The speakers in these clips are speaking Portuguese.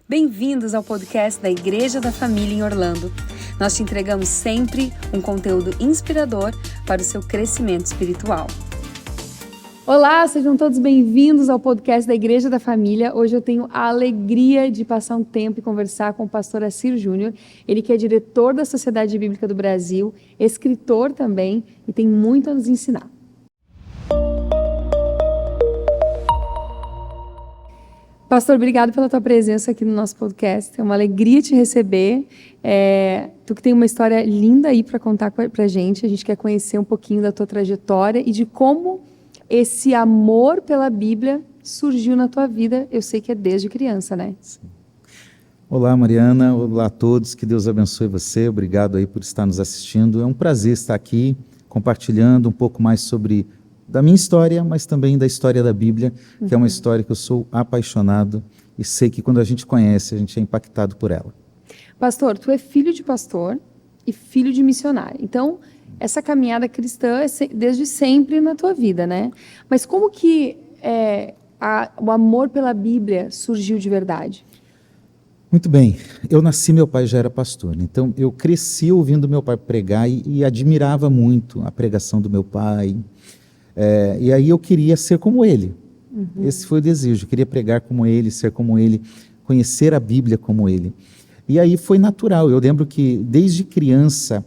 Bem-vindos ao podcast da Igreja da Família em Orlando. Nós te entregamos sempre um conteúdo inspirador para o seu crescimento espiritual. Olá, sejam todos bem-vindos ao podcast da Igreja da Família. Hoje eu tenho a alegria de passar um tempo e conversar com o pastor Assir Júnior. Ele que é diretor da Sociedade Bíblica do Brasil, escritor também e tem muito a nos ensinar. Pastor, obrigado pela tua presença aqui no nosso podcast. É uma alegria te receber. Tu que tem uma história linda aí para contar para a gente quer conhecer um pouquinho da tua trajetória e de como esse amor pela Bíblia surgiu na tua vida. Eu sei que é desde criança, né? Sim. Olá, Mariana. Olá a todos. Que Deus abençoe você. Obrigado aí por estar nos assistindo. É um prazer estar aqui compartilhando um pouco mais sobre da minha história, mas também da história da Bíblia, que é uma história que eu sou apaixonado e sei que quando a gente conhece, a gente é impactado por ela. Pastor, tu é filho de pastor e filho de missionário. Então, essa caminhada cristã é desde sempre na tua vida, né? Mas como que o amor pela Bíblia surgiu de verdade? Muito bem, eu nasci, meu pai já era pastor, então eu cresci ouvindo meu pai pregar e admirava muito a pregação do meu pai. E aí eu queria ser como ele. Esse foi o desejo, eu queria pregar como ele, ser como ele, conhecer a Bíblia como ele. E aí foi natural. Eu lembro que desde criança,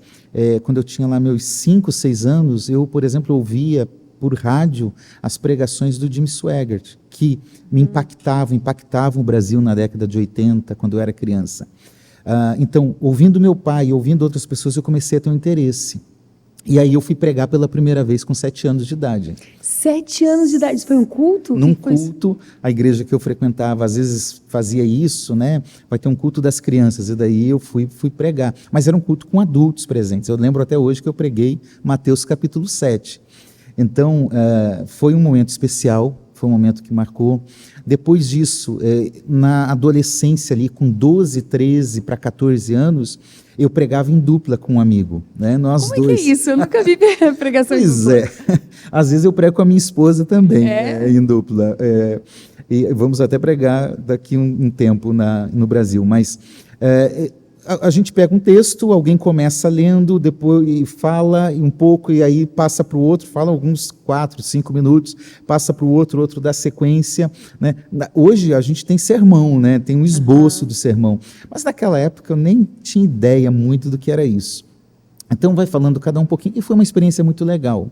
quando eu tinha lá meus 5, 6 anos, eu, por exemplo, ouvia por rádio as pregações do Jim Swaggart, que me impactavam o Brasil na década de 80, quando eu era criança. Então, ouvindo meu pai, ouvindo outras pessoas, eu comecei a ter um interesse. E aí eu fui pregar pela primeira vez com 7 anos de idade. 7 anos de idade? Isso foi um culto? Num culto, a igreja que eu frequentava às vezes fazia isso, né? Vai ter um culto das crianças, e daí eu fui pregar. Mas era um culto com adultos presentes. Eu lembro até hoje que eu preguei Mateus capítulo 7. Então, foi um momento especial, foi um momento que marcou. Depois disso, na adolescência ali, com 12, 13 para 14 anos, eu pregava em dupla com um amigo, né? Nós Como dois. Que é isso? Eu nunca vi pregação em Pois dupla. Às vezes eu prego com a minha esposa também, em dupla. E vamos até pregar daqui um tempo no Brasil. Mas a gente pega um texto, alguém começa lendo, depois fala um pouco, e aí passa para o outro, fala alguns 4, 5 minutos, passa para o outro dá sequência, né? Hoje a gente tem sermão, né? Tem um esboço do sermão, mas naquela época eu nem tinha ideia muito do que era isso. Então vai falando cada um pouquinho, e foi uma experiência muito legal.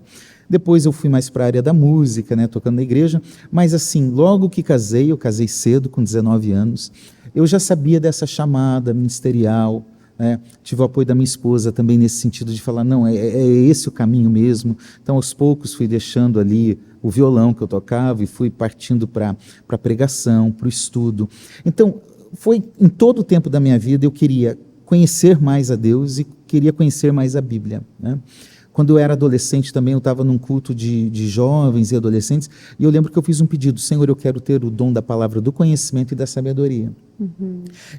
Depois eu fui mais para a área da música, né, tocando na igreja, mas assim, logo que casei, eu casei cedo, com 19 anos, eu já sabia dessa chamada ministerial, né? Tive o apoio da minha esposa também nesse sentido de falar, não, é esse o caminho mesmo. Então aos poucos fui deixando ali o violão que eu tocava e fui partindo para a pregação, para o estudo. Então foi em todo o tempo da minha vida eu queria conhecer mais a Deus e queria conhecer mais a Bíblia, né? Quando eu era adolescente também, eu estava num culto de jovens e adolescentes, e eu lembro que eu fiz um pedido: Senhor, eu quero ter o dom da palavra do conhecimento e da sabedoria.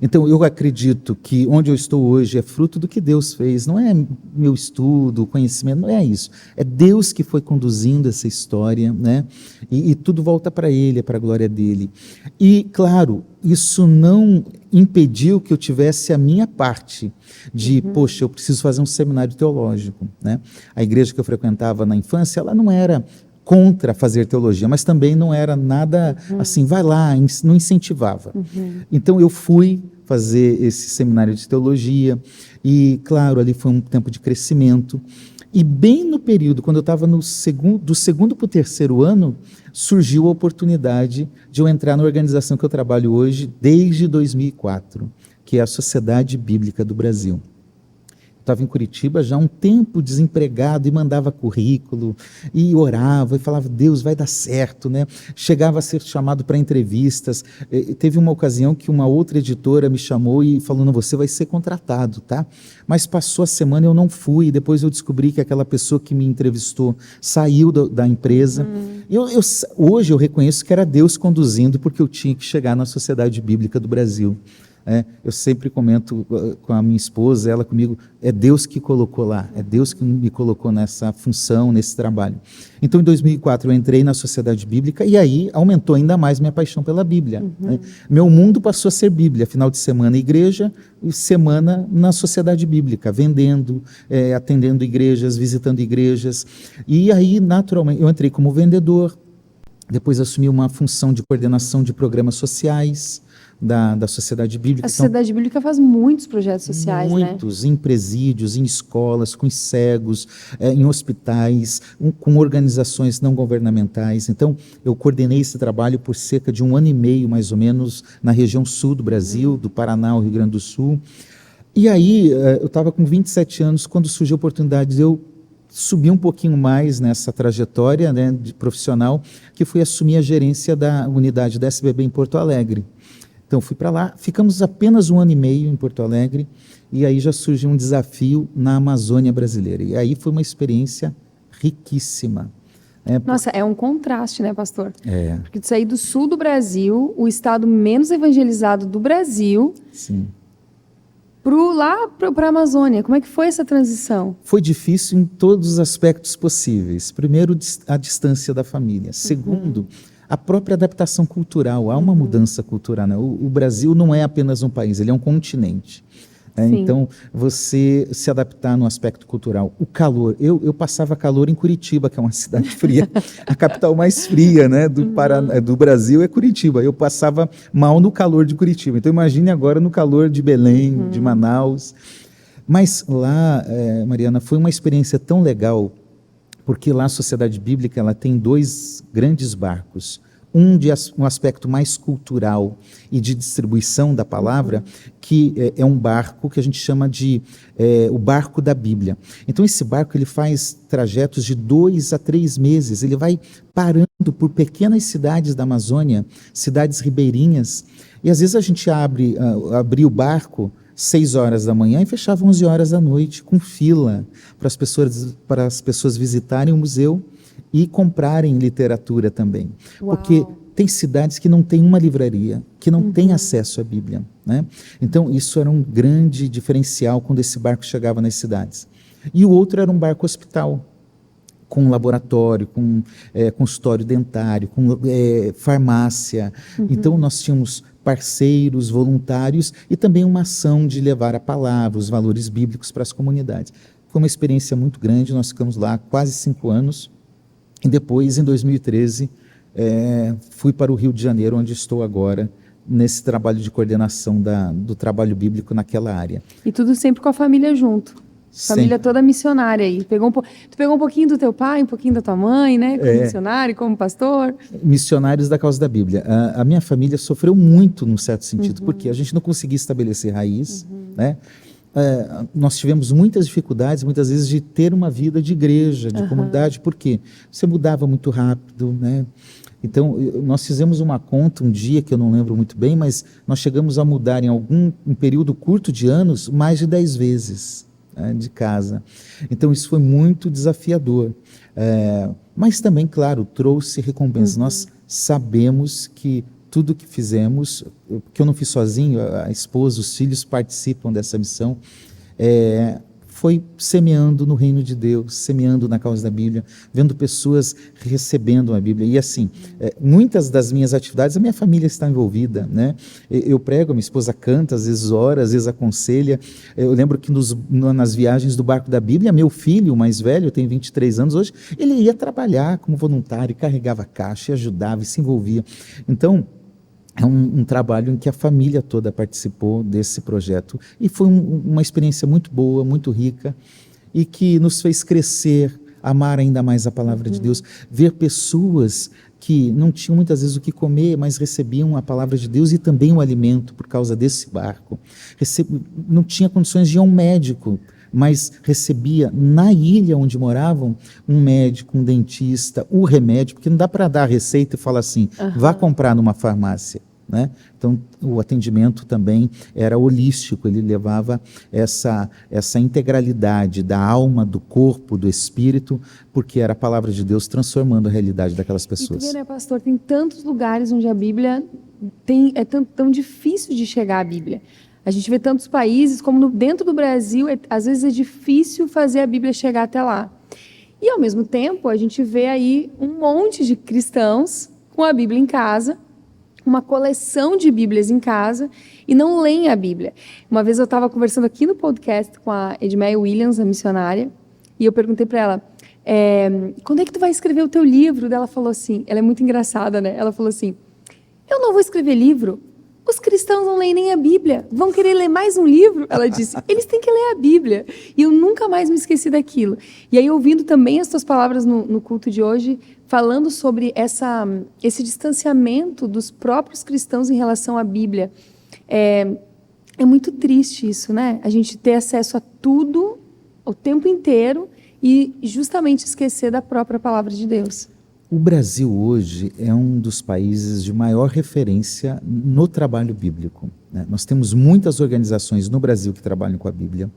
Então, eu acredito que onde eu estou hoje é fruto do que Deus fez, não é meu estudo, conhecimento, não é isso. É Deus que foi conduzindo essa história, né? E tudo volta para Ele, é para a glória dEle. E, claro, isso não impediu que eu tivesse a minha parte de, poxa, eu preciso fazer um seminário teológico, né? A igreja que eu frequentava na infância, ela não era contra fazer teologia, mas também não era nada assim, vai lá, não incentivava. Então eu fui fazer esse seminário de teologia e, claro, ali foi um tempo de crescimento. E bem no período, quando eu estava do segundo para o terceiro ano, surgiu a oportunidade de eu entrar na organização que eu trabalho hoje desde 2004, que é a Sociedade Bíblica do Brasil. Estava em Curitiba já há um tempo desempregado e mandava currículo e orava e falava, Deus, vai dar certo, né? Chegava a ser chamado para entrevistas. Teve uma ocasião que uma outra editora me chamou e falou, não, você vai ser contratado, tá? Mas passou a semana e eu não fui, e depois eu descobri que aquela pessoa que me entrevistou saiu da empresa. Hoje eu reconheço que era Deus conduzindo, porque eu tinha que chegar na Sociedade Bíblica do Brasil. Eu sempre comento com a minha esposa, ela comigo, é Deus que colocou lá, é Deus que me colocou nessa função, nesse trabalho. Então, em 2004, eu entrei na Sociedade Bíblica e aí aumentou ainda mais minha paixão pela Bíblia. Meu mundo passou a ser Bíblia, final de semana igreja e semana na Sociedade Bíblica, vendendo, atendendo igrejas, visitando igrejas. E aí, naturalmente, eu entrei como vendedor, depois assumi uma função de coordenação de programas sociais da Sociedade Bíblica. A Sociedade Bíblica faz muitos projetos sociais, muitos, em presídios, em escolas, com os cegos, em hospitais, com organizações não governamentais. Então, eu coordenei esse trabalho por cerca de 1 ano e meio, mais ou menos, na região sul do Brasil, do Paraná ao Rio Grande do Sul. E aí, eu estava com 27 anos, quando surgiu a oportunidade de eu subir um pouquinho mais nessa trajetória, né, de profissional, que foi assumir a gerência da unidade da SBB em Porto Alegre. Então, fui para lá, ficamos apenas 1 ano e meio em Porto Alegre, e aí já surgiu um desafio na Amazônia brasileira. E aí foi uma experiência riquíssima. Nossa, é um contraste, né, pastor? É. Porque de sair do sul do Brasil, o estado menos evangelizado do Brasil, Sim. para a Amazônia. Como é que foi essa transição? Foi difícil em todos os aspectos possíveis. Primeiro, a distância da família. Segundo, a própria adaptação cultural. Há uma mudança cultural, né? O Brasil não é apenas um país, ele é um continente. Então, você se adaptar no aspecto cultural. O calor. Eu passava calor em Curitiba, que é uma cidade fria. A capital mais fria, né, do Brasil é Curitiba. Eu passava mal no calor de Curitiba. Então, imagine agora no calor de Belém, de Manaus. Mas lá, Mariana, foi uma experiência tão legal, porque lá a Sociedade Bíblica ela tem 2 grandes barcos. Um aspecto mais cultural e de distribuição da palavra, que é um barco que a gente chama de o barco da Bíblia. Então, esse barco ele faz trajetos de 2 a 3 meses, ele vai parando por pequenas cidades da Amazônia, cidades ribeirinhas, e às vezes a gente abria o barco 6 horas da manhã e fechava 11 horas da noite, com fila, para as pessoas visitarem o museu e comprarem literatura também. Uau. Porque tem cidades que não têm uma livraria, que não têm acesso à Bíblia, né? Então, isso era um grande diferencial quando esse barco chegava nas cidades. E o outro era um barco hospital, com laboratório, com consultório dentário, com farmácia. Então, nós tínhamos parceiros, voluntários e também uma ação de levar a palavra, os valores bíblicos para as comunidades. Foi uma experiência muito grande, nós ficamos lá quase 5 anos. E depois, em 2013, fui para o Rio de Janeiro, onde estou agora, nesse trabalho de coordenação do trabalho bíblico naquela área. E tudo sempre com a família junto. Família toda missionária aí. Tu pegou um pouquinho do teu pai, um pouquinho da tua mãe, né? Como missionário, como pastor. Missionários da causa da Bíblia. A minha família sofreu muito, num certo sentido, porque a gente não conseguia estabelecer raiz, né? Nós tivemos muitas dificuldades, muitas vezes, de ter uma vida de igreja, de comunidade, porque você mudava muito rápido, né? Então, nós fizemos uma conta um dia, que eu não lembro muito bem, mas nós chegamos a mudar em um período curto de anos, mais de 10 vezes, né, de casa. Então, isso foi muito desafiador. Mas também, claro, trouxe recompensa. Nós sabemos que tudo que fizemos, que eu não fiz sozinho, a esposa, os filhos participam dessa missão, foi semeando no reino de Deus, semeando na causa da Bíblia, vendo pessoas recebendo a Bíblia. E assim, muitas das minhas atividades, a minha família está envolvida, né? Eu prego, a minha esposa canta, às vezes ora, às vezes aconselha. Eu lembro que nas viagens do barco da Bíblia, meu filho, o mais velho, tem 23 anos hoje, ele ia trabalhar como voluntário, carregava caixa, e ajudava e se envolvia. Então, é um trabalho em que a família toda participou desse projeto e foi uma experiência muito boa, muito rica e que nos fez crescer, amar ainda mais a palavra de Deus, ver pessoas que não tinham muitas vezes o que comer, mas recebiam a palavra de Deus e também o alimento por causa desse barco. Não tinha condições de ir a um médico, mas recebia na ilha onde moravam um médico, um dentista, o remédio, porque não dá para dar a receita e falar assim, vá comprar numa farmácia, né? Então, o atendimento também era holístico, ele levava essa integralidade da alma, do corpo, do espírito, porque era a palavra de Deus transformando a realidade daquelas pessoas. E tu vê, né, pastor, tem tantos lugares onde a Bíblia é tão difícil de chegar à Bíblia. A gente vê tantos países, como dentro do Brasil, às vezes é difícil fazer a Bíblia chegar até lá. E, ao mesmo tempo, a gente vê aí um monte de cristãos com a Bíblia em casa, uma coleção de Bíblias em casa, e não leem a Bíblia. Uma vez eu estava conversando aqui no podcast com a Edmeia Williams, a missionária, e eu perguntei para ela, quando é que tu vai escrever o teu livro? Ela falou assim, ela é muito engraçada, né? Ela falou assim, eu não vou escrever livro. Os cristãos não leem nem a Bíblia. Vão querer ler mais um livro? Ela disse, eles têm que ler a Bíblia. E eu nunca mais me esqueci daquilo. E aí, ouvindo também as tuas palavras no culto de hoje, falando sobre esse distanciamento dos próprios cristãos em relação à Bíblia. É muito triste isso, né? A gente ter acesso a tudo o tempo inteiro e justamente esquecer da própria palavra de Deus. O Brasil hoje é um dos países de maior referência no trabalho bíblico, né? Nós temos muitas organizações no Brasil que trabalham com a Bíblia.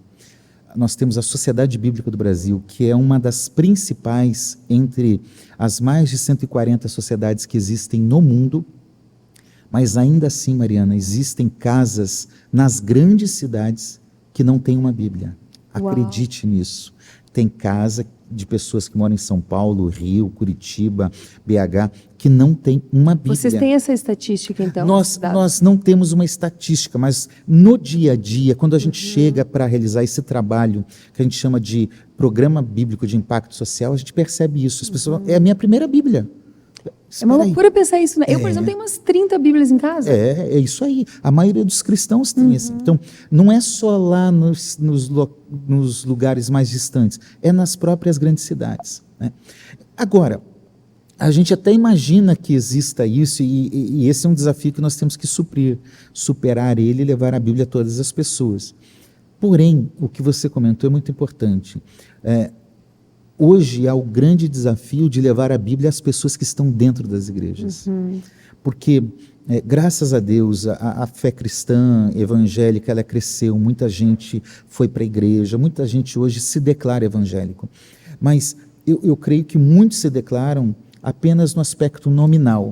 Nós temos a Sociedade Bíblica do Brasil, que é uma das principais entre as mais de 140 sociedades que existem no mundo. Mas ainda assim, Mariana, existem casas nas grandes cidades que não têm uma Bíblia. Acredite nisso. Tem casa de pessoas que moram em São Paulo, Rio, Curitiba, BH, que não tem uma Bíblia. Vocês têm essa estatística, então? Nós não temos uma estatística, mas no dia a dia, quando a gente chega para realizar esse trabalho, que a gente chama de Programa Bíblico de Impacto Social, a gente percebe isso. As pessoas, é a minha primeira Bíblia. É uma loucura pensar isso, né? Eu, por exemplo, tenho umas 30 Bíblias em casa. É isso aí. A maioria dos cristãos tem assim. Então, não é só lá nos lugares mais distantes, é nas próprias grandes cidades, né? Agora, a gente até imagina que exista isso, e esse é um desafio que nós temos que superar ele e levar a Bíblia a todas as pessoas. Porém, o que você comentou é muito importante. Hoje há o grande desafio de levar a Bíblia às pessoas que estão dentro das igrejas. Porque, graças a Deus, a fé cristã, evangélica, ela cresceu, muita gente foi para a igreja, muita gente hoje se declara evangélico. Mas eu creio que muitos se declaram apenas no aspecto nominal,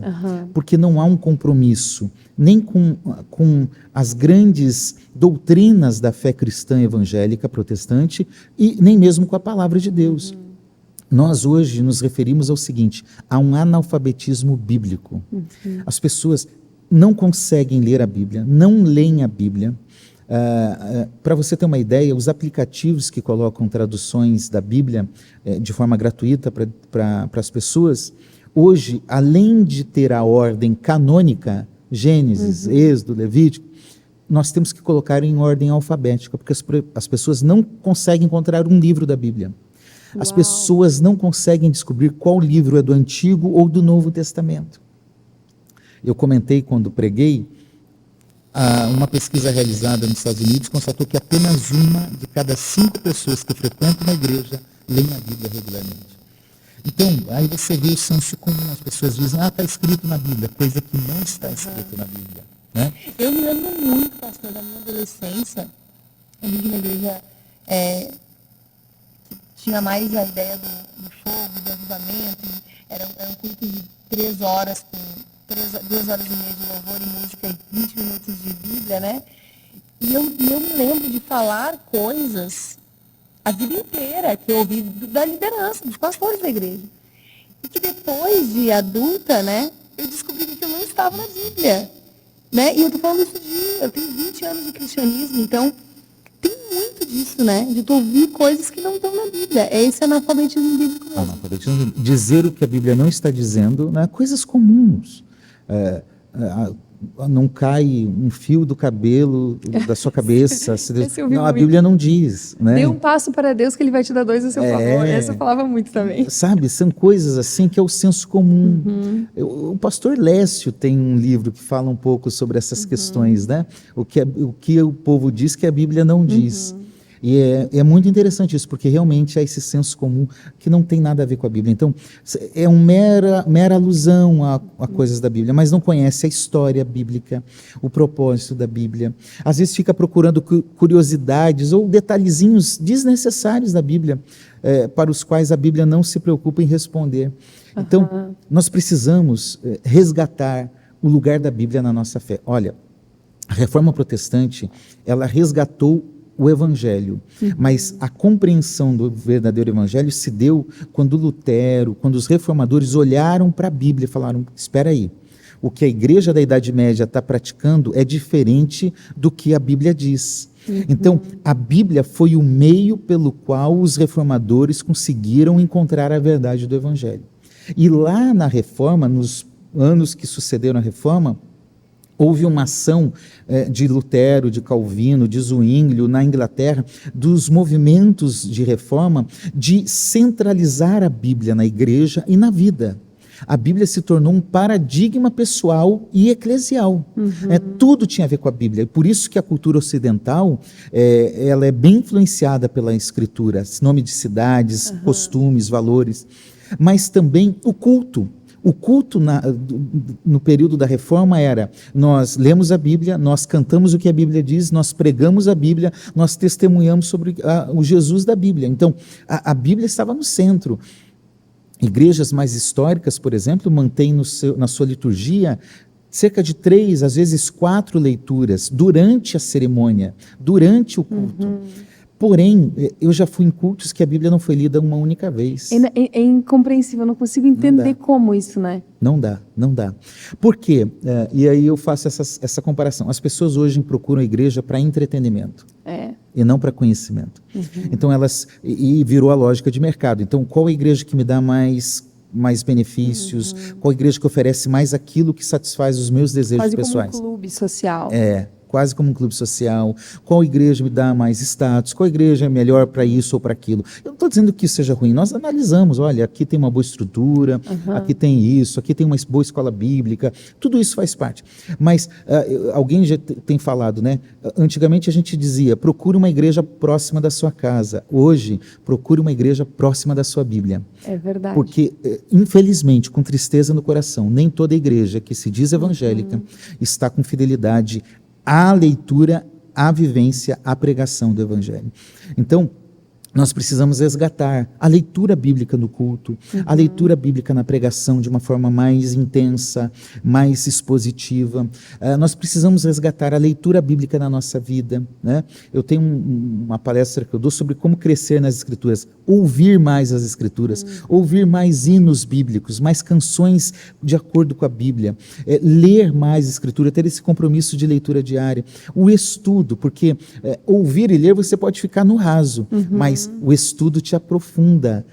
porque não há um compromisso, nem com as grandes doutrinas da fé cristã evangélica protestante, e nem mesmo com a palavra de Deus. Nós hoje nos referimos ao seguinte, a um analfabetismo bíblico. As pessoas não conseguem ler a Bíblia, não leem a Bíblia. Para você ter uma ideia, os aplicativos que colocam traduções da Bíblia de forma gratuita para as pessoas, hoje, além de ter a ordem canônica, Gênesis, Êxodo, Levítico, nós temos que colocar em ordem alfabética, porque as pessoas não conseguem encontrar um livro da Bíblia. As pessoas não conseguem descobrir qual livro é do Antigo ou do Novo Testamento. Eu comentei quando preguei, uma pesquisa realizada nos Estados Unidos constatou que apenas uma de cada 5 pessoas que frequentam uma igreja leem a Bíblia regularmente. Então, aí você vê o senso comum, as pessoas dizem, está escrito na Bíblia, coisa que não está escrito na Bíblia, né? Eu me lembro muito, pastor, da minha adolescência, eu vivi na igreja tinha mais a ideia do fogo, do avivamento, era um culto de 3 horas, com 2 horas e meia de louvor e música e 20 minutos de Bíblia, né? E eu me lembro de falar coisas a vida inteira que eu ouvi da liderança, dos pastores da igreja. E que depois de adulta, né, eu descobri que eu não estava na Bíblia, né? E eu estou falando isso eu tenho 20 anos de cristianismo, então tem muito disso, né? De tu ouvir coisas que não estão na Bíblia. É esse analfabetismo bíblico mesmo. Analfabetismo, dizer o que a Bíblia não está dizendo, né? Coisas comuns. Não cai um fio do cabelo da sua cabeça. Não, a Bíblia não diz, né? Dê um passo para Deus que Ele vai te dar 2 a seu favor. Essa eu falava muito também. Sabe, são coisas assim que é o senso comum. O pastor Lécio tem um livro que fala um pouco sobre essas questões, né? O que o povo diz que a Bíblia não diz. E é muito interessante isso, porque realmente há esse senso comum que não tem nada a ver com a Bíblia. Então, é uma mera alusão a coisas da Bíblia, mas não conhece a história bíblica, o propósito da Bíblia. Às vezes fica procurando curiosidades ou detalhezinhos desnecessários da Bíblia, para os quais a Bíblia não se preocupa em responder. Então, nós precisamos resgatar o lugar da Bíblia na nossa fé. Olha, a Reforma Protestante, ela resgatou o Evangelho, mas a compreensão do verdadeiro Evangelho se deu quando Lutero, quando os reformadores olharam para a Bíblia e falaram, espera aí, o que a igreja da Idade Média está praticando é diferente do que a Bíblia diz. Então, a Bíblia foi o meio pelo qual os reformadores conseguiram encontrar a verdade do Evangelho. E lá na Reforma, nos anos que sucederam a Reforma, houve uma ação de Lutero, de Calvino, de Zwinglio, na Inglaterra, dos movimentos de reforma, de centralizar a Bíblia na igreja e na vida. A Bíblia se tornou um paradigma pessoal e eclesial. Tudo tinha a ver com a Bíblia. Por isso que a cultura ocidental ela é bem influenciada pela Escritura, nome de cidades, costumes, valores, mas também o culto. O culto no período da Reforma era, nós lemos a Bíblia, nós cantamos o que a Bíblia diz, nós pregamos a Bíblia, nós testemunhamos sobre o Jesus da Bíblia. Então, a Bíblia estava no centro. Igrejas mais históricas, por exemplo, mantêm na sua liturgia cerca de 3, às vezes 4 leituras durante a cerimônia, durante o culto. Porém, eu já fui em cultos que a Bíblia não foi lida uma única vez. É incompreensível, eu não consigo entender como isso, né? Não dá. Por quê? E aí eu faço essa comparação. As pessoas hoje procuram a igreja para entretenimento. E não para conhecimento. Então e virou a lógica de mercado. Então, qual a igreja que me dá mais benefícios? Qual a igreja que oferece mais aquilo que satisfaz os meus desejos pessoais? Quase como um clube social. Quase como um clube social. Qual igreja me dá mais status? Qual igreja é melhor para isso ou para aquilo? Eu não estou dizendo que isso seja ruim. Nós analisamos, olha, aqui tem uma boa estrutura, aqui tem isso, aqui tem uma boa escola bíblica, tudo isso faz parte. Mas alguém já tem falado, né? Antigamente a gente dizia, procure uma igreja próxima da sua casa. Hoje, procure uma igreja próxima da sua Bíblia. É verdade. Porque, infelizmente, com tristeza no coração, nem toda igreja que se diz evangélica está com fidelidade à leitura, à vivência, à pregação do Evangelho. Então, nós precisamos resgatar a leitura bíblica no culto, a leitura bíblica na pregação de uma forma mais intensa, mais expositiva. Nós precisamos resgatar a leitura bíblica na nossa vida, né? Eu tenho uma palestra que eu dou sobre como crescer nas Escrituras, ouvir mais as Escrituras, ouvir mais hinos bíblicos, mais canções de acordo com a Bíblia, ler mais Escritura, ter esse compromisso de leitura diária, o estudo, porque ouvir e ler você pode ficar no raso, mas o estudo te aprofunda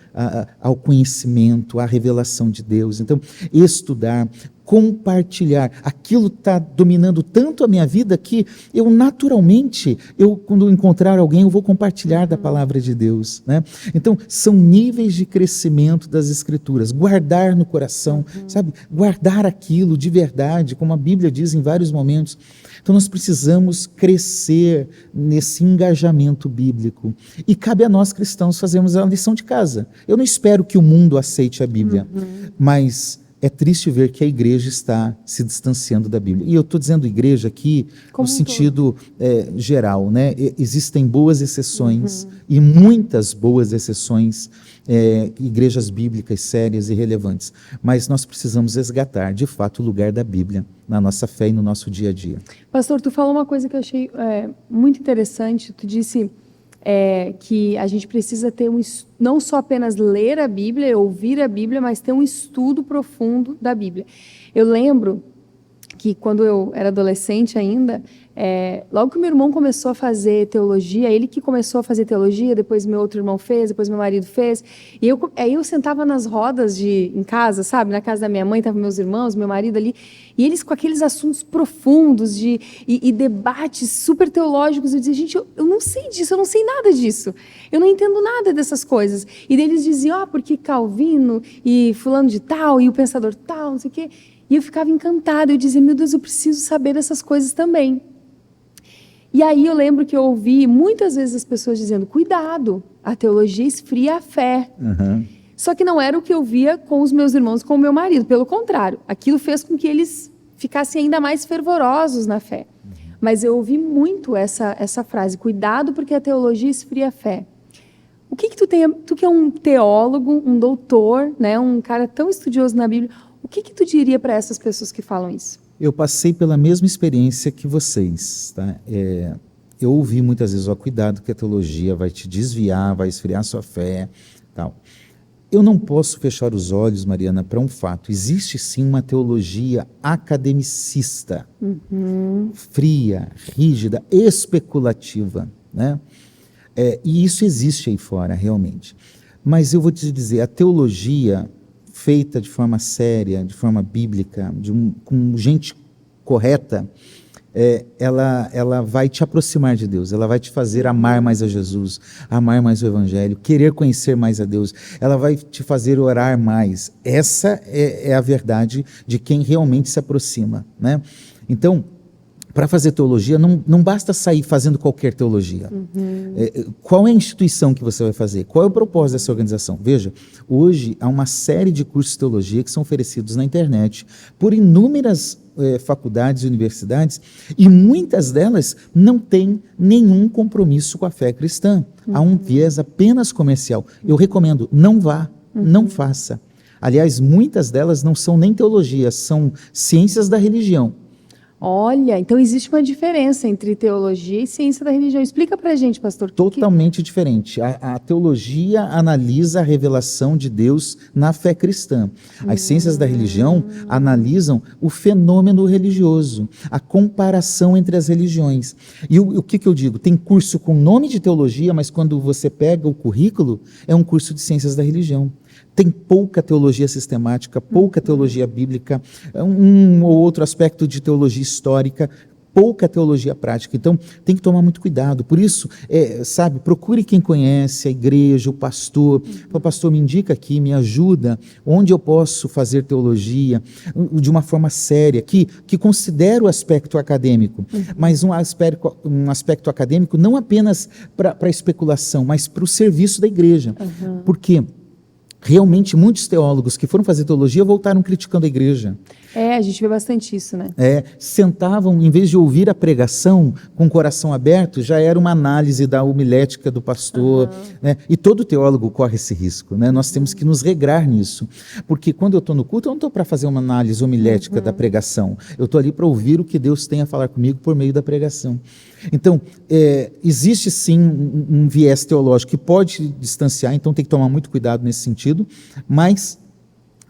ao conhecimento, à revelação de Deus. Então, estudar, compartilhar, aquilo está dominando tanto a minha vida que eu naturalmente, quando encontrar alguém, eu vou compartilhar da palavra de Deus, né? Então, são níveis de crescimento das Escrituras, guardar no coração, sabe? Guardar aquilo de verdade, como a Bíblia diz em vários momentos. Então, nós precisamos crescer nesse engajamento bíblico. E cabe a nós cristãos fazermos a lição de casa. Eu não espero que o mundo aceite a Bíblia, mas é triste ver que a igreja está se distanciando da Bíblia. E eu estou dizendo igreja aqui no sentido geral, né? Existem boas exceções, e muitas boas exceções, igrejas bíblicas sérias e relevantes. Mas nós precisamos resgatar, de fato, o lugar da Bíblia na nossa fé e no nosso dia a dia. Pastor, tu falou uma coisa que eu achei muito interessante. Tu disse que a gente precisa ter não só apenas ler a Bíblia, ouvir a Bíblia, mas ter um estudo profundo da Bíblia. Eu lembro que quando eu era adolescente ainda, logo que meu irmão começou a fazer teologia, ele que começou a fazer teologia, depois meu outro irmão fez, depois meu marido fez, e aí eu sentava nas rodas em casa, sabe, na casa da minha mãe, estavam meus irmãos, meu marido ali, e eles com aqueles assuntos profundos e debates super teológicos, eu dizia, gente, eu não sei disso, eu não sei nada disso, eu não entendo nada dessas coisas, e daí eles diziam, porque Calvino e fulano de tal, e o pensador tal, não sei o quê, e eu ficava encantada, eu dizia, meu Deus, eu preciso saber dessas coisas também. E aí eu lembro que eu ouvi muitas vezes as pessoas dizendo, cuidado, a teologia esfria a fé. Só que não era o que eu via com os meus irmãos, com o meu marido, pelo contrário, aquilo fez com que eles ficassem ainda mais fervorosos na fé. Mas eu ouvi muito essa frase, cuidado porque a teologia esfria a fé. O que tu que é um teólogo, um doutor, né, um cara tão estudioso na Bíblia, o que tu diria para essas pessoas que falam isso? Eu passei pela mesma experiência que vocês, tá? Eu ouvi muitas vezes, cuidado que a teologia vai te desviar, vai esfriar sua fé, tal. Eu não posso fechar os olhos, Mariana, para um fato. Existe sim uma teologia academicista, fria, rígida, especulativa, né? E isso existe aí fora, realmente. Mas eu vou te dizer, a teologia feita de forma séria, de forma bíblica, com gente correta, ela vai te aproximar de Deus, ela vai te fazer amar mais a Jesus, amar mais o Evangelho, querer conhecer mais a Deus, ela vai te fazer orar mais. Essa é a verdade de quem realmente se aproxima, né? Então, para fazer teologia, não basta sair fazendo qualquer teologia. Qual é a instituição que você vai fazer? Qual é o propósito dessa organização? Veja, hoje há uma série de cursos de teologia que são oferecidos na internet por inúmeras faculdades e universidades, e muitas delas não têm nenhum compromisso com a fé cristã. Há um viés apenas comercial. Eu recomendo, não vá, não faça. Aliás, muitas delas não são nem teologia, são ciências da religião. Olha, então existe uma diferença entre teologia e ciência da religião. Explica pra gente, pastor. Totalmente diferente. A teologia analisa a revelação de Deus na fé cristã. As ciências da religião analisam o fenômeno religioso, a comparação entre as religiões. E o que eu digo? Tem curso com nome de teologia, mas quando você pega o currículo, é um curso de ciências da religião. Tem pouca teologia sistemática, pouca teologia bíblica, um ou outro aspecto de teologia histórica, pouca teologia prática. Então, tem que tomar muito cuidado. Por isso, procure quem conhece, a igreja, o pastor. O pastor, me indica aqui, me ajuda, onde eu posso fazer teologia, de uma forma séria, que considere o aspecto acadêmico, mas um aspecto acadêmico não apenas para especulação, mas para o serviço da igreja. Porque realmente muitos teólogos que foram fazer teologia voltaram criticando a igreja. A gente vê bastante isso, né? Sentavam, em vez de ouvir a pregação com o coração aberto, já era uma análise da homilética do pastor, né? E todo teólogo corre esse risco, né? Nós temos que nos regrar nisso, porque quando eu estou no culto, eu não estou para fazer uma análise homilética da pregação, eu estou ali para ouvir o que Deus tem a falar comigo por meio da pregação. Então, existe sim um viés teológico que pode distanciar, então tem que tomar muito cuidado nesse sentido, mas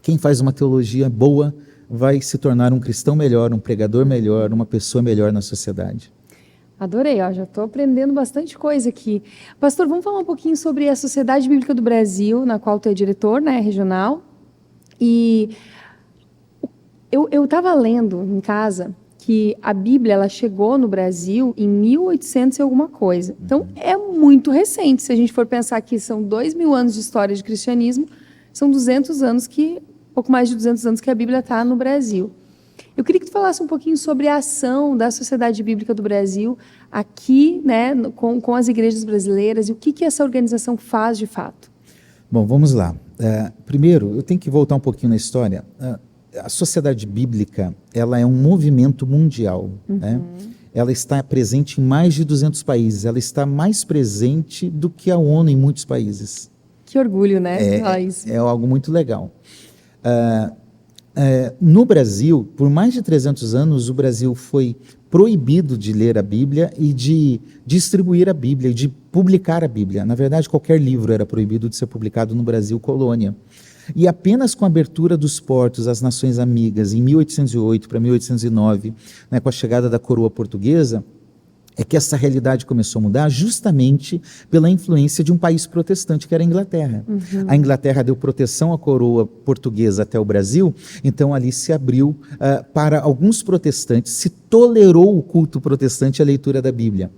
quem faz uma teologia boa vai se tornar um cristão melhor, um pregador melhor, uma pessoa melhor na sociedade. Adorei, já estou aprendendo bastante coisa aqui. Pastor, vamos falar um pouquinho sobre a Sociedade Bíblica do Brasil, na qual tu é diretor, né, regional. E eu estava lendo em casa que a Bíblia ela chegou no Brasil em 1800 e alguma coisa. Então, é muito recente. Se a gente for pensar que são 2000 anos de história de cristianismo, são 200 anos pouco mais de 200 anos que a Bíblia está no Brasil. Eu queria que tu falasse um pouquinho sobre a ação da Sociedade Bíblica do Brasil aqui, né, com as igrejas brasileiras, e o que essa organização faz de fato. Bom, vamos lá. Primeiro, eu tenho que voltar um pouquinho na história. A Sociedade Bíblica, ela é um movimento mundial, né? Ela está presente em mais de 200 países, ela está mais presente do que a ONU em muitos países. Que orgulho, né? É algo muito legal. No Brasil, por mais de 300 anos, o Brasil foi proibido de ler a Bíblia e de distribuir a Bíblia, e de publicar a Bíblia. Na verdade, qualquer livro era proibido de ser publicado no Brasil colônia. E apenas com a abertura dos portos às nações amigas, em 1808 para 1809, né, com a chegada da coroa portuguesa, é que essa realidade começou a mudar justamente pela influência de um país protestante, que era a Inglaterra. A Inglaterra deu proteção à coroa portuguesa até o Brasil, então ali se abriu para alguns protestantes, se tolerou o culto protestante e a leitura da Bíblia.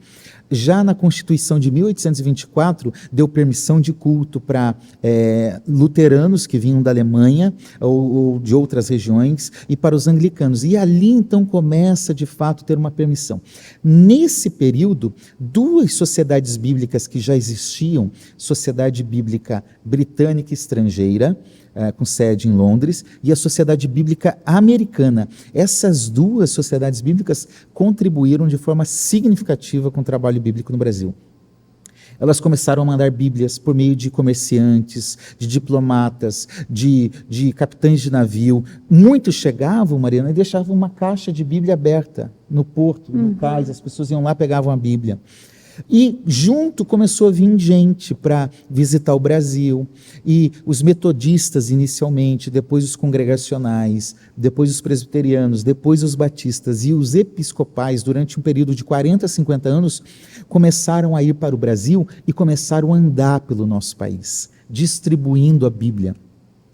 Já na Constituição de 1824, deu permissão de culto para luteranos que vinham da Alemanha ou de outras regiões e para os anglicanos. E ali, então, começa, de fato, ter uma permissão. Nesse período, duas sociedades bíblicas que já existiam, Sociedade Bíblica Britânica Estrangeira, com sede em Londres, e a Sociedade Bíblica Americana. Essas duas sociedades bíblicas contribuíram de forma significativa com o trabalho bíblico no Brasil. Elas começaram a mandar Bíblias por meio de comerciantes, de diplomatas, de capitães de navio. Muitos chegavam, Mariana, e deixavam uma caixa de Bíblia aberta no porto, no cais. As pessoas iam lá, pegavam a Bíblia. E junto começou a vir gente para visitar o Brasil, e os metodistas inicialmente, depois os congregacionais, depois os presbiterianos, depois os batistas e os episcopais, durante um período de 40, 50 anos, começaram a ir para o Brasil e começaram a andar pelo nosso país, distribuindo a Bíblia.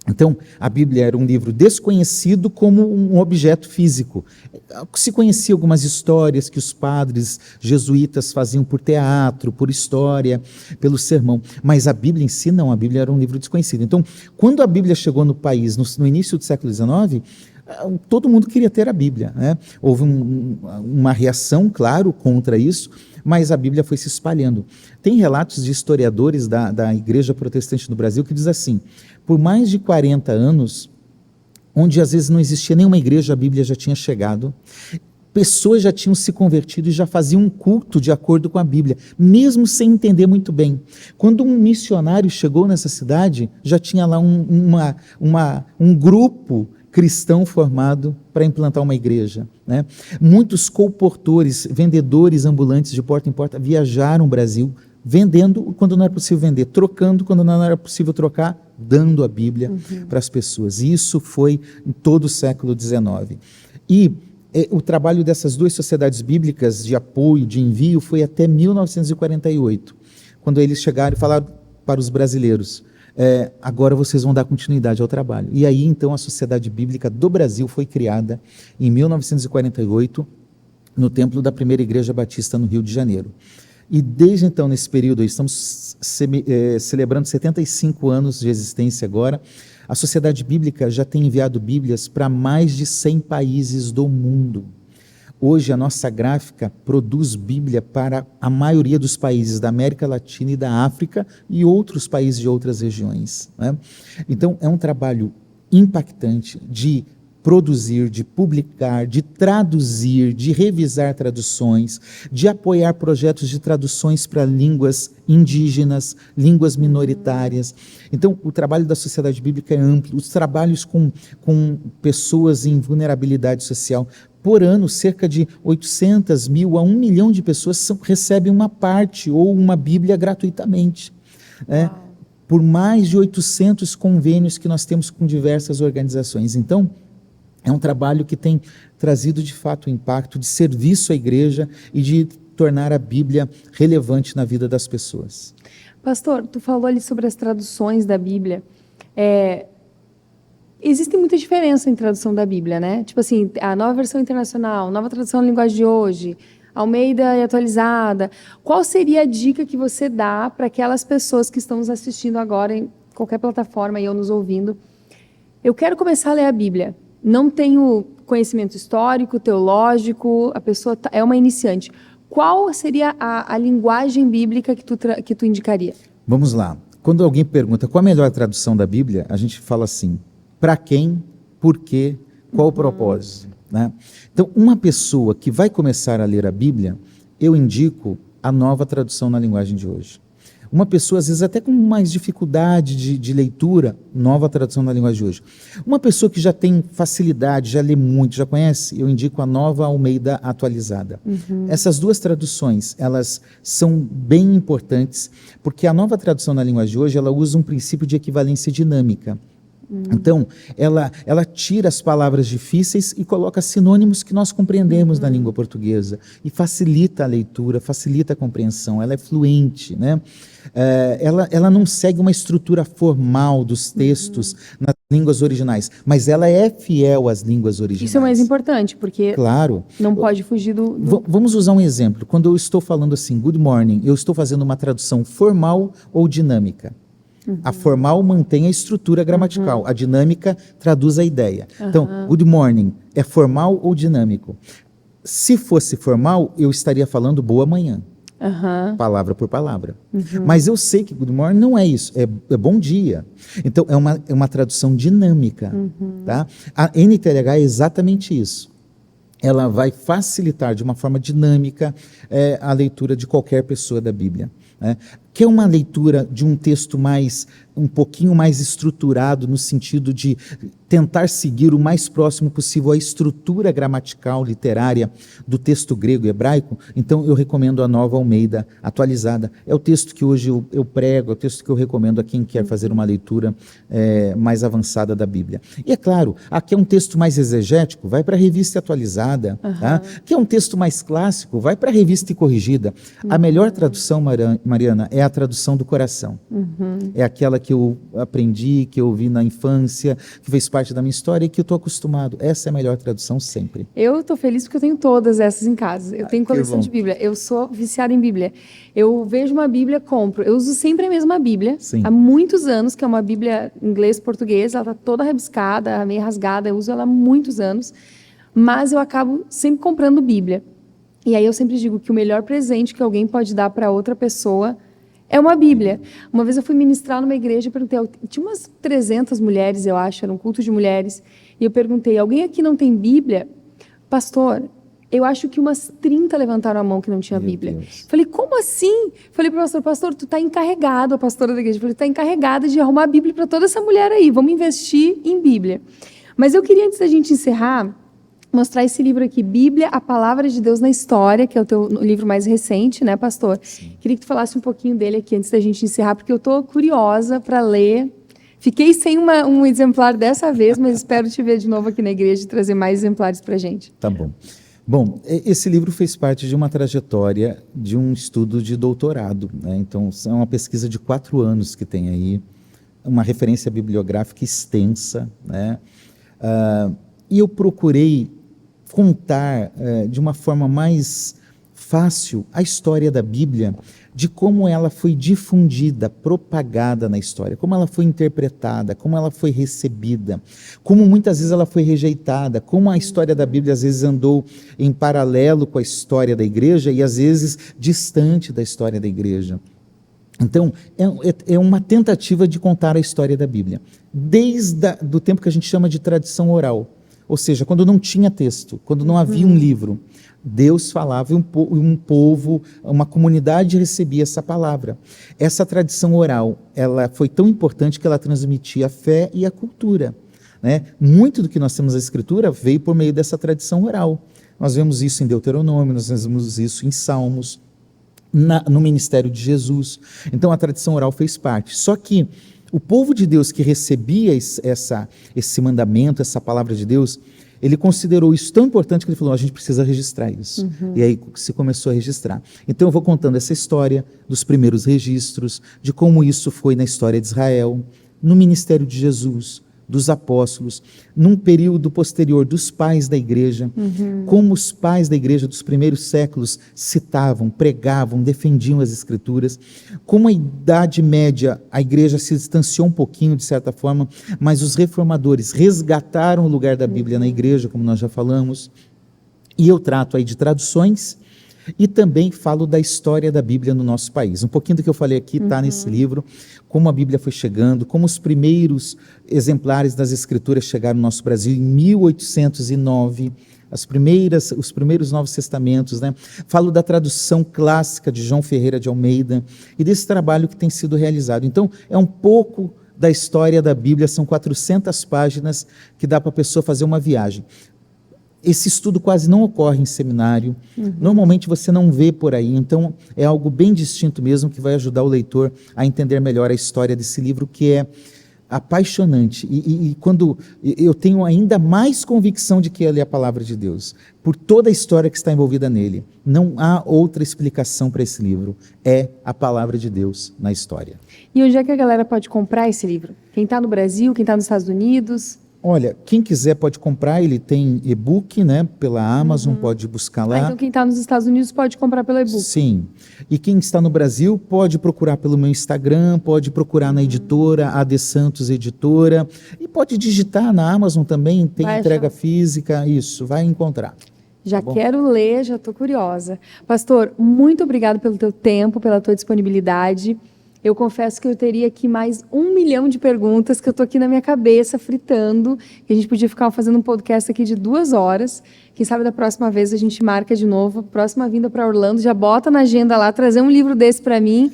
Então, a Bíblia era um livro desconhecido como um objeto físico. Se conhecia algumas histórias que os padres jesuítas faziam por teatro, por história, pelo sermão, mas a Bíblia em si não, a Bíblia era um livro desconhecido. Então, quando a Bíblia chegou no país, no início do século XIX, todo mundo queria ter a Bíblia, né? Houve uma reação, claro, contra isso, mas a Bíblia foi se espalhando. Tem relatos de historiadores da Igreja Protestante no Brasil que diz assim: por mais de 40 anos, onde às vezes não existia nenhuma igreja, a Bíblia já tinha chegado, pessoas já tinham se convertido e já faziam um culto de acordo com a Bíblia, mesmo sem entender muito bem. Quando um missionário chegou nessa cidade, já tinha lá um grupo cristão formado para implantar uma igreja, né? Muitos colportores, vendedores ambulantes de porta em porta viajaram o Brasil, vendendo quando não era possível vender, trocando quando não era possível trocar, dando a Bíblia para as pessoas. E isso foi em todo o século XIX. E o trabalho dessas duas sociedades bíblicas de apoio, de envio, foi até 1948, quando eles chegaram e falaram para os brasileiros: agora vocês vão dar continuidade ao trabalho. E aí, então, a Sociedade Bíblica do Brasil foi criada em 1948, no templo da Primeira Igreja Batista, no Rio de Janeiro. E desde então, nesse período, estamos celebrando 75 anos de existência agora. A Sociedade Bíblica já tem enviado Bíblias para mais de 100 países do mundo. Hoje, a nossa gráfica produz Bíblia para a maioria dos países da América Latina e da África e outros países de outras regiões, né? Então, é um trabalho impactante de produzir, de publicar, de traduzir, de revisar traduções, de apoiar projetos de traduções para línguas indígenas, línguas minoritárias. Então, o trabalho da Sociedade Bíblica é amplo. Os trabalhos com pessoas em vulnerabilidade social. Por ano, cerca de 800 mil a 1 milhão de pessoas recebem uma parte ou uma Bíblia gratuitamente. Por mais de 800 convênios que nós temos com diversas organizações. Então, é um trabalho que tem trazido de fato o impacto de serviço à igreja e de tornar a Bíblia relevante na vida das pessoas. Pastor, tu falou ali sobre as traduções da Bíblia. Existe muita diferença em tradução da Bíblia, né? Tipo assim, a nova versão internacional, nova tradução na linguagem de hoje, Almeida e atualizada. Qual seria a dica que você dá para aquelas pessoas que estão nos assistindo agora em qualquer plataforma e ou nos ouvindo? Eu quero começar a ler a Bíblia. Não tenho conhecimento histórico, teológico, a pessoa é uma iniciante. Qual seria a linguagem bíblica que tu indicaria? Vamos lá. Quando alguém pergunta qual a melhor tradução da Bíblia, a gente fala assim: para quem, por quê, qual o propósito, né? Então, uma pessoa que vai começar a ler a Bíblia, eu indico a nova tradução na linguagem de hoje. Uma pessoa, às vezes, até com mais dificuldade de leitura, nova tradução na linguagem de hoje. Uma pessoa que já tem facilidade, já lê muito, já conhece, eu indico a nova Almeida atualizada. Essas duas traduções, elas são bem importantes, porque a nova tradução na linguagem de hoje, ela usa um princípio de equivalência dinâmica. Então, ela tira as palavras difíceis e coloca sinônimos que nós compreendemos na língua portuguesa, e facilita a leitura, facilita a compreensão, ela é fluente, né? Ela não segue uma estrutura formal dos textos nas línguas originais, mas ela é fiel às línguas originais. Isso é mais importante, porque claro, não pode fugir do... Vamos usar um exemplo. Quando eu estou falando assim, good morning, eu estou fazendo uma tradução formal ou dinâmica? A formal mantém a estrutura gramatical, a dinâmica traduz a ideia. Então, good morning é formal ou dinâmico? Se fosse formal, eu estaria falando boa manhã, palavra por palavra. Mas eu sei que good morning não é isso, é bom dia. Então, é uma tradução dinâmica. Tá? A NTLH é exatamente isso. Ela vai facilitar de uma forma dinâmica a leitura de qualquer pessoa da Bíblia. Quer uma leitura de um texto um pouquinho mais estruturado, no sentido de tentar seguir o mais próximo possível a estrutura gramatical, literária do texto grego e hebraico? Então eu recomendo a Nova Almeida atualizada. É o texto que hoje eu prego, é o texto que eu recomendo a quem quer fazer uma leitura mais avançada da Bíblia. E é claro, aqui é um texto mais exegético, vai para a Revista Atualizada. Tá? Aqui é um texto mais clássico, vai para a Revista e Corrigida. A melhor tradução, Mariana, é a tradução do coração. É aquela que eu aprendi, que eu vi na infância, que fez parte da minha história e que eu estou acostumado. Essa é a melhor tradução sempre. Eu estou feliz porque eu tenho todas essas em casa. Eu tenho coleção de Bíblia. Eu sou viciada em Bíblia. Eu vejo uma Bíblia, compro. Eu uso sempre a mesma Bíblia. Sim. Há muitos anos, que é uma Bíblia inglês-português. Ela está toda rabiscada, meio rasgada. Eu uso ela há muitos anos. Mas eu acabo sempre comprando Bíblia. E aí eu sempre digo que o melhor presente que alguém pode dar para outra pessoa é uma Bíblia. Uma vez eu fui ministrar numa igreja e perguntei, tinha umas 300 mulheres, eu acho, era um culto de mulheres, e eu perguntei, alguém aqui não tem Bíblia? Pastor, eu acho que umas 30 levantaram a mão que não tinha Bíblia. Deus. Falei, como assim? Falei para o pastor, tu está encarregado, a pastora da igreja, falei, tu está encarregada de arrumar a Bíblia para toda essa mulher aí, vamos investir em Bíblia. Mas eu queria, antes da gente encerrar, mostrar esse livro aqui, Bíblia, a Palavra de Deus na História, que é o teu livro mais recente, né, pastor? Sim. Queria que tu falasse um pouquinho dele aqui antes da gente encerrar, porque eu estou curiosa para ler. Fiquei sem um exemplar dessa vez, mas espero te ver de novo aqui na igreja e trazer mais exemplares para a gente. Tá bom. Bom, esse livro fez parte de uma trajetória de um estudo de doutorado, né? Então, é uma pesquisa de 4 anos que tem aí, uma referência bibliográfica extensa, né? E eu procurei contar de uma forma mais fácil a história da Bíblia, de como ela foi difundida, propagada na história, como ela foi interpretada, como ela foi recebida, como muitas vezes ela foi rejeitada, como a história da Bíblia às vezes andou em paralelo com a história da igreja e às vezes distante da história da igreja. Então, é uma tentativa de contar a história da Bíblia, desde do tempo que a gente chama de tradição oral. Ou seja, quando não tinha texto, quando não havia um livro, Deus falava e um povo, uma comunidade recebia essa palavra. Essa tradição oral, ela foi tão importante que ela transmitia a fé e a cultura, né? Muito do que nós temos na Escritura veio por meio dessa tradição oral. Nós vemos isso em Deuteronômio, nós vemos isso em Salmos, no ministério de Jesus. Então a tradição oral fez parte. Só que o povo de Deus que recebia esse mandamento, essa palavra de Deus, ele considerou isso tão importante que ele falou, a gente precisa registrar isso. E aí se começou a registrar. Então eu vou contando essa história dos primeiros registros, de como isso foi na história de Israel, no ministério de Jesus, dos apóstolos, num período posterior dos pais da igreja, como os pais da igreja dos primeiros séculos citavam, pregavam, defendiam as escrituras, como a Idade Média, a igreja se distanciou um pouquinho de certa forma, mas os reformadores resgataram o lugar da Bíblia na igreja, como nós já falamos, e eu trato aí de traduções, e também falo da história da Bíblia no nosso país. Um pouquinho do que eu falei aqui está nesse livro, como a Bíblia foi chegando, como os primeiros exemplares das Escrituras chegaram no nosso Brasil em 1809, os primeiros Novos Testamentos, né? Falo da tradução clássica de João Ferreira de Almeida e desse trabalho que tem sido realizado. Então, é um pouco da história da Bíblia, são 400 páginas que dá para a pessoa fazer uma viagem. Esse estudo quase não ocorre em seminário, normalmente você não vê por aí, então é algo bem distinto mesmo, que vai ajudar o leitor a entender melhor a história desse livro, que é apaixonante, e quando eu tenho ainda mais convicção de que ele é a palavra de Deus, por toda a história que está envolvida nele. Não há outra explicação para esse livro, é a palavra de Deus na história. E onde é que a galera pode comprar esse livro? Quem está no Brasil, quem está nos Estados Unidos? Olha, quem quiser pode comprar, ele tem e-book, né, pela Amazon, pode buscar lá. Então quem está nos Estados Unidos pode comprar pelo e-book. Sim, e quem está no Brasil pode procurar pelo meu Instagram, pode procurar na editora, AD Santos Editora, e pode digitar na Amazon também, tem entrega física, isso, vai encontrar. Já quero ler, já estou curiosa. Pastor, muito obrigado pelo teu tempo, pela tua disponibilidade. eu confesso que eu teria aqui mais 1 milhão de perguntas que eu estou aqui na minha cabeça, fritando, que a gente podia ficar fazendo um podcast aqui de 2 horas. Quem sabe da próxima vez a gente marca de novo, próxima vinda para Orlando, já bota na agenda lá, trazer um livro desse para mim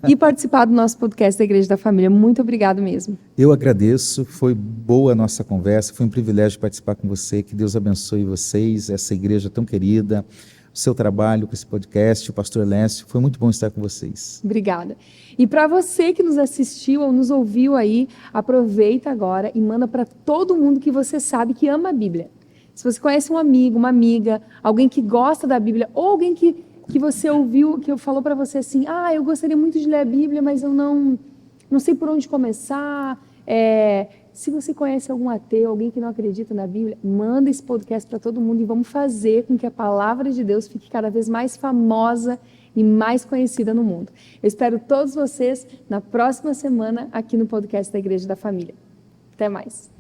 e participar do nosso podcast da Igreja da Família. Muito obrigado mesmo. Eu agradeço, foi boa a nossa conversa, foi um privilégio participar com você, que Deus abençoe vocês, essa igreja tão querida, o seu trabalho com esse podcast, o pastor Lécio, foi muito bom estar com vocês. Obrigada. E para você que nos assistiu ou nos ouviu aí, aproveita agora e manda para todo mundo que você sabe que ama a Bíblia. Se você conhece um amigo, uma amiga, alguém que gosta da Bíblia, ou alguém que você ouviu, que falou para você assim, eu gostaria muito de ler a Bíblia, mas eu não sei por onde começar. Se você conhece algum ateu, alguém que não acredita na Bíblia, manda esse podcast para todo mundo e vamos fazer com que a palavra de Deus fique cada vez mais famosa e mais conhecida no mundo. Eu espero todos vocês na próxima semana aqui no podcast da Igreja da Família. Até mais.